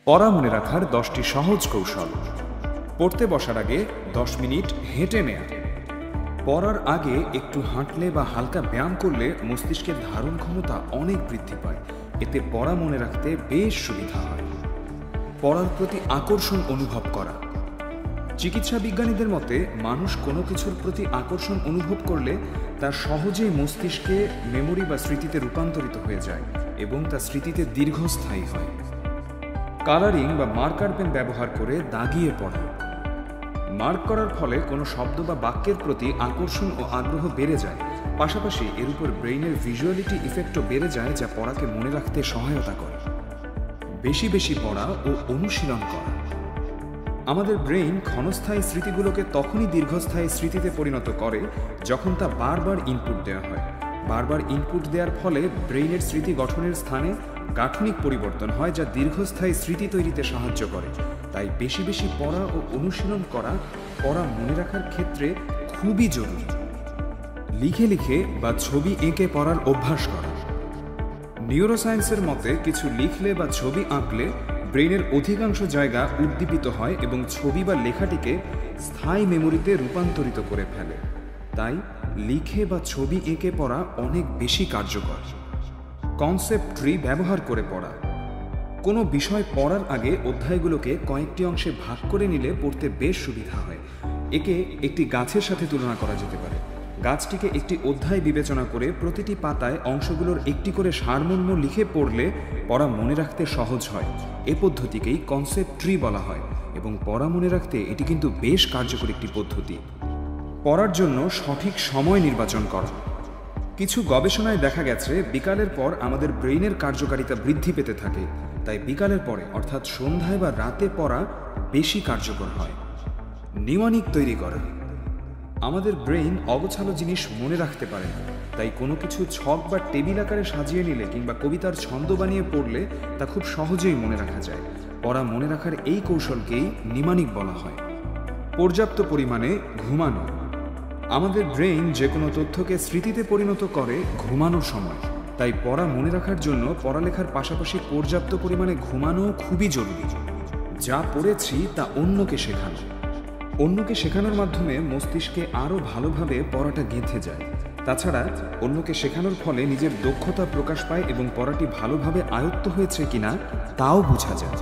পড়া মনে রাখার 10টি সহজ কৌশল। পড়তে বসার আগে 10 মিনিট হেঁটে নেয়া। পড়ার আগে একটু হাঁটলে বা হালকা ব্যায়াম করলে মস্তিষ্কের ধারণ ক্ষমতা অনেক বৃদ্ধি পায়। এতে পড়া মনে রাখতে বেশ সুবিধা হয়। পড়ার প্রতি আকর্ষণ অনুভব করা। চিকিৎসা বিজ্ঞানীদের মতে মানুষ কোনো কিছুর প্রতি আকর্ষণ অনুভব করলে তা সহজেই মস্তিষ্কে মেমোরি বা স্মৃতিতে রূপান্তরিত হয়ে যায় এবং তা স্মৃতিতে দীর্ঘস্থায়ী হয়। কালারিং বা মার্কার পেন ব্যবহার করে দাগিয়ে পড়া। মার্ক করার ফলে কোনো শব্দ বা বাক্যের প্রতি আকর্ষণ ও আগ্রহ বেড়ে যায়, পাশাপাশি এর উপর ব্রেইনের ভিজুয়ালিটি ইফেক্টও বেড়ে যায়, যা পড়াকে মনে রাখতে সহায়তা করে। বেশি বেশি পড়া ও অনুশীলন করা। আমাদের ব্রেইন ক্ষণস্থায়ী স্মৃতিগুলোকে তখনই দীর্ঘস্থায়ী স্মৃতিতে পরিণত করে যখন তা বারবার ইনপুট দেওয়া হয়। বারবার ইনপুট দেওয়ার ফলে ব্রেইনের স্মৃতি গঠনের স্থানে গাঠনিক পরিবর্তন হয়, যা দীর্ঘস্থায়ী স্মৃতি তৈরিতে সাহায্য করে। তাই বেশি বেশি পড়া ও অনুশীলন করা পড়া মনে রাখার ক্ষেত্রে খুবই জরুরি। লিখে লিখে বা ছবি এঁকে পড়ার অভ্যাস করা। নিউরোসায়েন্সের মতে কিছু লিখলে বা ছবি আঁকলে ব্রেইনের অধিকাংশ জায়গা উদ্দীপিত হয় এবং ছবি বা লেখাটিকে স্থায়ী মেমোরিতে রূপান্তরিত করে ফেলে। তাই লিখে বা ছবি এঁকে পড়া অনেক বেশি কার্যকর। কনসেপ্ট ট্রি ব্যবহার করে পড়া। কোনো বিষয় পড়ার আগে অধ্যায়গুলোকে কয়েকটি অংশে ভাগ করে নিলে পড়তে বেশ সুবিধা হয়। একে একটি গাছের সাথে তুলনা করা যেতে পারে। গাছটিকে একটি অধ্যায় বিবেচনা করে প্রতিটি পাতায় অংশগুলোর একটি করে সারমর্ম লিখে পড়লে পড়া মনে রাখতে সহজ হয়। এ পদ্ধতিকেই কনসেপ্ট ট্রি বলা হয় এবং পড়া মনে রাখতে এটি কিন্তু বেশ কার্যকর একটি পদ্ধতি। পড়ার জন্য সঠিক সময় নির্বাচন করা। কিছু গবেষণায় দেখা গেছে বিকালের পর আমাদের ব্রেইনের কার্যকারিতা বৃদ্ধি পেতে থাকে। তাই বিকালের পরে অর্থাৎ সন্ধ্যায় বা রাতে পড়া বেশি কার্যকর হয়। নিমানিক তৈরি করা। আমাদের ব্রেইন অগোছালো জিনিস মনে রাখতে পারে না, তাই কোনো কিছু ছক বা টেবিল আকারে সাজিয়ে নিলে কিংবা কবিতার ছন্দ বানিয়ে পড়লে তা খুব সহজেই মনে রাখা যায়। পড়া মনে রাখার এই কৌশলকেই নিমানিক বলা হয়। পর্যাপ্ত পরিমাণে ঘুমানো। আমাদের ব্রেইন যে কোনো তথ্যকে স্মৃতিতে পরিণত করে ঘুমানোর সময়। তাই পড়া মনে রাখার জন্য পড়ালেখার পাশাপাশি পর্যাপ্ত পরিমাণে ঘুমানো খুবই জরুরি। যা পড়েছি তা অন্যকে শেখানো। অন্যকে শেখানোর মাধ্যমে মস্তিষ্কে আরও ভালোভাবে পড়াটা গেঁথে যায়। তাছাড়া অন্যকে শেখানোর ফলে নিজের দক্ষতা প্রকাশ পায় এবং পড়াটি ভালোভাবে আয়ত্ত হয়েছে কিনা তাও বোঝা যায়।